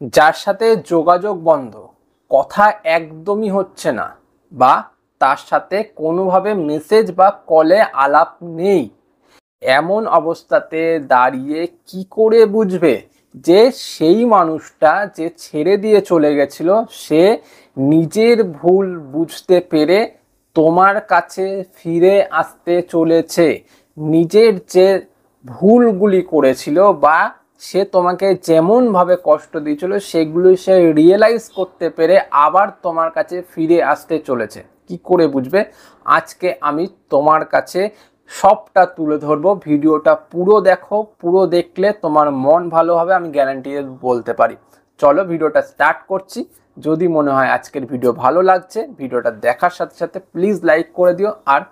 যার সাথে যোগাযোগ বন্ধ, কথা একদমই হচ্ছে না, বা তার সাথে কোনোভাবে মেসেজ বা কলে আলাপ নেই, এমন অবস্থাতে দাঁড়িয়ে কি করে বুঝবে যে সেই মানুষটা যে ছেড়ে দিয়ে চলে গেছিল সে নিজের ভুল বুঝতে পেরে তোমার কাছে ফিরে আসতে চলেছে? নিজের যে ভুলগুলি করেছিল বা সে তোমাকে যেমনভাবে কষ্ট দিয়েছিল সেগুলো সে রিয়েলাইজ করতে পেরে আবার তোমার কাছে ফিরে আসতে চলেছে। কি করে বুঝবে? আজকে আমি তোমার কাছে সবটা তুলে ধরবো। ভিডিওটা পুরো দেখো, পুরো দেখলে তোমার মন ভালো হবে, আমি গ্যারান্টি বলতে পারি। চলো ভিডিওটা স্টার্ট করছি। যদি মনে হয় আজকের ভিডিও ভালো লাগছে, ভিডিওটা দেখার সাথে সাথে প্লিজ লাইক করে দিও, আর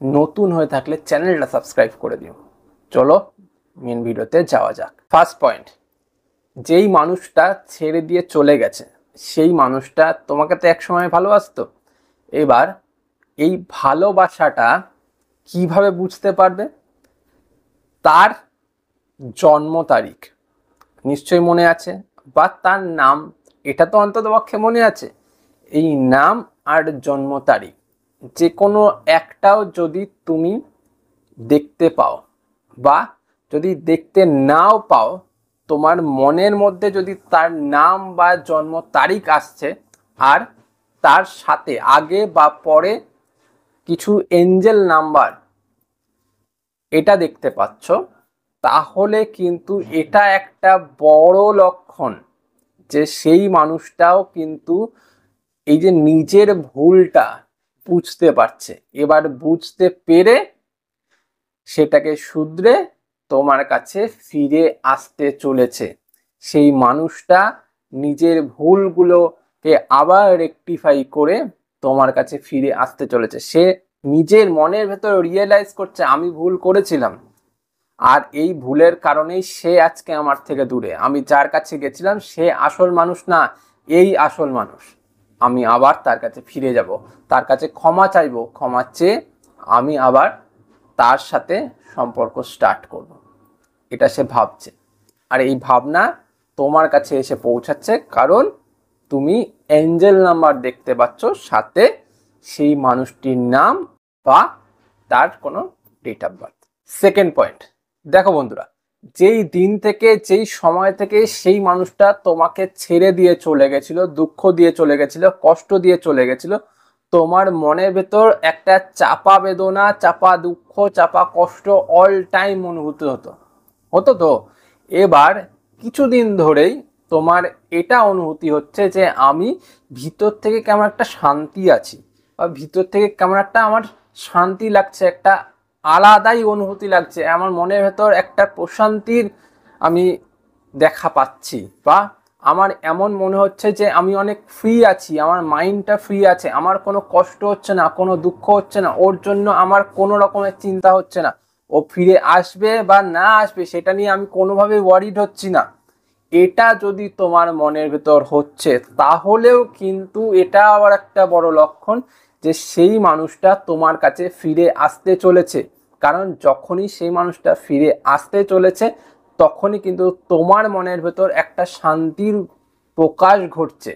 নতুন হয়ে থাকলে চ্যানেলটা সাবস্ক্রাইব করে দিও। চলো মেন ভিডিওতে যাওয়া যাক। ফার্স্ট পয়েন্ট, যেই মানুষটা ছেড়ে দিয়ে চলে গেছে সেই মানুষটা তোমাকে তো একসময় ভালোবাসতো। এবার এই ভালোবাসাটা কিভাবে বুঝতে পারবে? তার জন্ম তারিখ নিশ্চয়ই মনে আছে, বা তার নাম, এটা তো অন্ততপক্ষে মনে আছে। এই নাম আর জন্ম তারিখ যে কোনো একটাও যদি তুমি দেখতে পাও, বা যদি দেখতে নাও পাও, তোমার মনের মধ্যে যদি তার নাম বা জন্ম তারিখ আসছে আর তার সাথে আগে বা পরে কিছু এঞ্জেল নাম্বার এটা দেখতে পাচ্ছ, তাহলে কিন্তু এটা একটা বড় লক্ষণ যে সেই মানুষটাও কিন্তু এই যে নিজের ভুলটা বুঝতে পারছে। এবার বুঝতে পেরে সেটাকে শুধরে তোমার কাছে ফিরে আসতে চলেছে। সেই মানুষটা নিজের ভুলগুলোকে আবার রেকটিফাই করে তোমার কাছে ফিরে আসতে চলেছে। সে নিজের মনের ভেতর রিয়েলাইজ করছে আমি ভুল করেছিলাম, আর এই ভুলের কারণেই সে আজকে আমার থেকে দূরে। আমি যার কাছে গেছিলাম সে আসল মানুষ না, এই আসল মানুষ। আমি আবার তার কাছে ফিরে যাব, তার কাছে ক্ষমা চাইবো, ক্ষমা চেয়ে আমি আবার তার সাথে সম্পর্ক স্টার্ট করব। এটা সে ভাবছে, আর এই ভাবনা তোমার কাছে এসে পৌঁছাচ্ছে কারণ তুমি এঞ্জেল নাম্বার দেখতে পাচ্ছ, সাথে সেই মানুষটির নাম বা তার কোনো date of birth. Second point, দেখো বন্ধুরা, যেই দিন থেকে যেই সময় থেকে সেই মানুষটা তোমাকে ছেড়ে দিয়ে চলে গেছিল, দুঃখ দিয়ে চলে গেছিল, কষ্ট দিয়ে চলে গেছিল, তোমার মনের ভেতর একটা চাপা বেদনা, চাপা দুঃখ, চাপা কষ্ট অল টাইম অনুভূতি হতো হতো তো। এবার কিছুদিন ধরেই তোমার এটা অনুভূতি হচ্ছে যে আমি ভিতর থেকে কেমন একটা শান্তি আছি, বা ভিতর থেকে কেমন একটা আমার শান্তি লাগছে, একটা আলাদাই অনুভূতি লাগছে, আমার মনের ভেতর একটা প্রশান্তির আমি দেখা পাচ্ছি, বা আমার এমন মনে হচ্ছে যে আমি অনেক ফ্রি আছি, আমার মাইন্ডটা ফ্রি আছে, আমার কোনো কষ্ট হচ্ছে না, কোনো দুঃখ হচ্ছে না, ওর জন্য আমার কোনো রকমের চিন্তা হচ্ছে না। ও ফিরে আসবে বা না আসবে সেটা নিয়ে আমি কোনোভাবে ওয়ারিড হচ্ছি না। এটা যদি তোমার মনের ভেতর হচ্ছে তাহলেও কিন্তু এটা আবার একটা বড় লক্ষণ যে সেই মানুষটা তোমার কাছে ফিরে আসতে চলেছে। কারণ যখনই সেই মানুষটা ফিরে আসতে চলেছে তখনই কিন্তু তোমার মনের ভেতর একটা শান্তির প্রকাশ ঘটছে।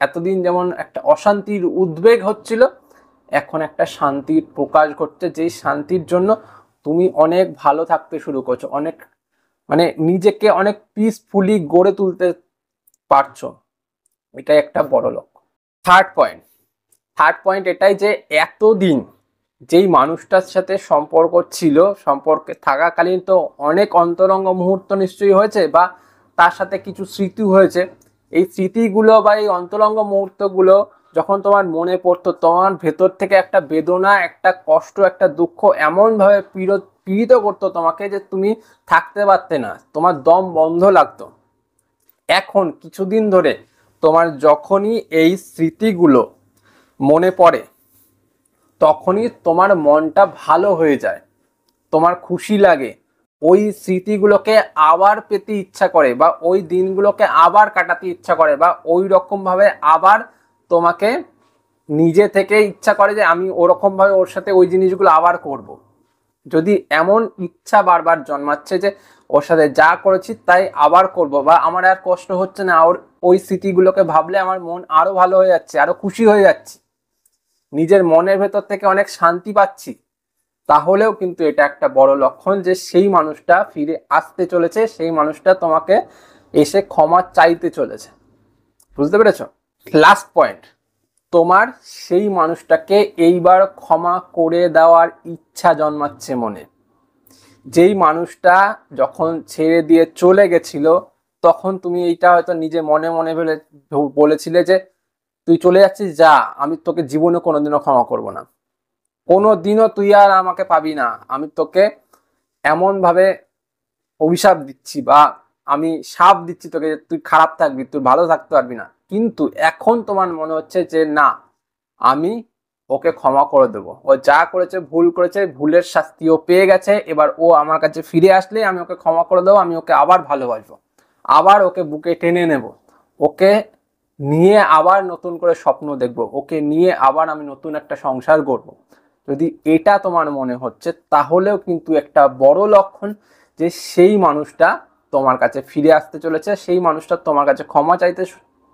এতদিন যেমন একটা অশান্তির উদ্বেগ হচ্ছিল, এখন একটা শান্তির প্রকাশ ঘটছে, যেই শান্তির জন্য তুমি অনেক ভালো থাকতে শুরু করছো, অনেক মানে নিজেকে অনেক পিসফুলি গড়ে তুলতে পারছো। এটা একটা বড় লক্ষ্য। থার্ড পয়েন্ট এটাই যে এতদিন যেই মানুষটার সাথে সম্পর্ক ছিল, সম্পর্কে থাকাকালীন তো অনেক অন্তরঙ্গ মুহূর্ত নিশ্চয়ই হয়েছে, বা তার সাথে কিছু স্মৃতি হয়েছে। এই স্মৃতিগুলো বা এই অন্তরঙ্গ মুহূর্তগুলো যখন তোমার মনে পড়তো, তোমার ভেতর থেকে একটা বেদনা, একটা কষ্ট, একটা দুঃখ এমনভাবে পীড়িত করতো তোমাকে যে তুমি থাকতে পারতে না, তোমার দম বন্ধ লাগতো। এখন কিছুদিন ধরে তোমার যখনই এই স্মৃতিগুলো মনে পড়ে তখনই তোমার মনটা ভালো হয়ে যায়, তোমার খুশি লাগে, ওই স্মৃতিগুলোকে আবার পেতে ইচ্ছা করে, বা ওই দিনগুলোকে আবার কাটাতে ইচ্ছা করে, বা ওই রকম ভাবে আবার তোমাকে নিজে থেকে ইচ্ছা করে যে আমি ওরকম ভাবে ওর সাথে ওই জিনিসগুলো আবার করব। যদি এমন ইচ্ছা বারবার জন্মাচ্ছে যে ওর সাথে যা করেছি তাই আবার করব, বা আমার আর কষ্ট হচ্ছে না, ওর ওই স্মৃতিগুলোকে ভাবলে আমার মন আরো ভালো হয়ে যাচ্ছে, আরো খুশি হয়ে যাচ্ছি, নিজের মনের ভেতর থেকে অনেক শান্তি পাচ্ছি, তাহলেও কিন্তু এটা একটা বড় লক্ষণ যে সেই মানুষটা ফিরে আসতে চলেছে, সেই মানুষটা তোমাকে এসে ক্ষমা চাইতে চলেছে। বুঝতে পেরেছো? লাস্ট পয়েন্ট, তোমার সেই মানুষটাকে এইবার ক্ষমা করে দেওয়ার ইচ্ছা জন্মাচ্ছে মনে। যেই মানুষটা যখন ছেড়ে দিয়ে চলে গেছিল, তখন তুমি এইটা হয়তো নিজে মনে মনে বলেছিলে যে তুই চলে যাচ্ছিস, যা, আমি তোকে জীবনে কোনোদিনও ক্ষমা করব না, কোনোদিনও তুই আর আমাকে পাবি না, আমি তোকে এমন ভাবে অভিশাপ দিচ্ছি বা আমি শাপ দিচ্ছি তোকে যে তুই খারাপ থাকবি, তুই ভালো থাকতে পারবি না। কিন্তু এখন তোমার মনে হচ্ছে যে না, আমি ওকে ক্ষমা করে দেবো, ও যা করেছে ভুল করেছে, ভুলের শাস্তিও পেয়ে গেছে, এবার ও আমার কাছে ফিরে আসলে আমি ওকে ক্ষমা করে দেবো, আমি ওকে আবার ভালোবাসবো, আবার ওকে বুকে টেনে নেব, ওকে নিয়ে আবার নতুন করে স্বপ্ন দেখব, ওকে নিয়ে আবার আমি নতুন একটা সংসার গড়ব। যদি এটা তোমার মনে হচ্ছে, তাহলেও কিন্তু একটা বড় লক্ষণ যে সেই মানুষটা তোমার কাছে ফিরে আসতে চলেছে, সেই মানুষটা তোমার কাছে ক্ষমা চাইতে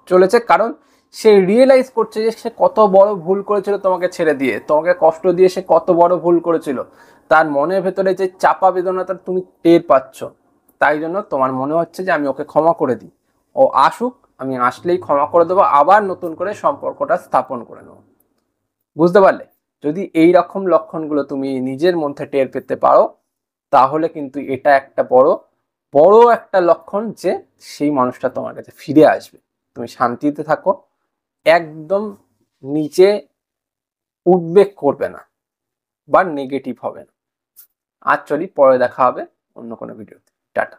চলেছে, কারণ সে রিয়েলাইজ করছে যে সে কত বড় ভুল করেছিল তোমাকে ছেড়ে দিয়ে, তোমাকে কষ্ট দিয়ে সে কত বড় ভুল করেছিল, তার মনের ভেতরে যে চাপা বেদনাটা তুমি টের পাচ্ছ, তাই জন্য তোমার মনে হচ্ছে যে আমি ওকে ক্ষমা করে দিই, ও আসুক, আমি আসলেই ক্ষমা করে দেবো, আবার নতুন করে সম্পর্কটা স্থাপন করে নেবো। বুঝতে পারলে? যদি এই রকম লক্ষণগুলো তুমি নিজের মধ্যে টের পেতে পারো, তাহলে কিন্তু এটা একটা বড় বড় একটা লক্ষণ যে সেই মানুষটা তোমার কাছে ফিরে আসবে, তুমি শান্তিতে থাকো, একদম নিচে উদ্বেগ করবে না বা নেগেটিভ হবে না। আজ চলি, পরে দেখা হবে অন্য কোনো ভিডিওতে। টাটা।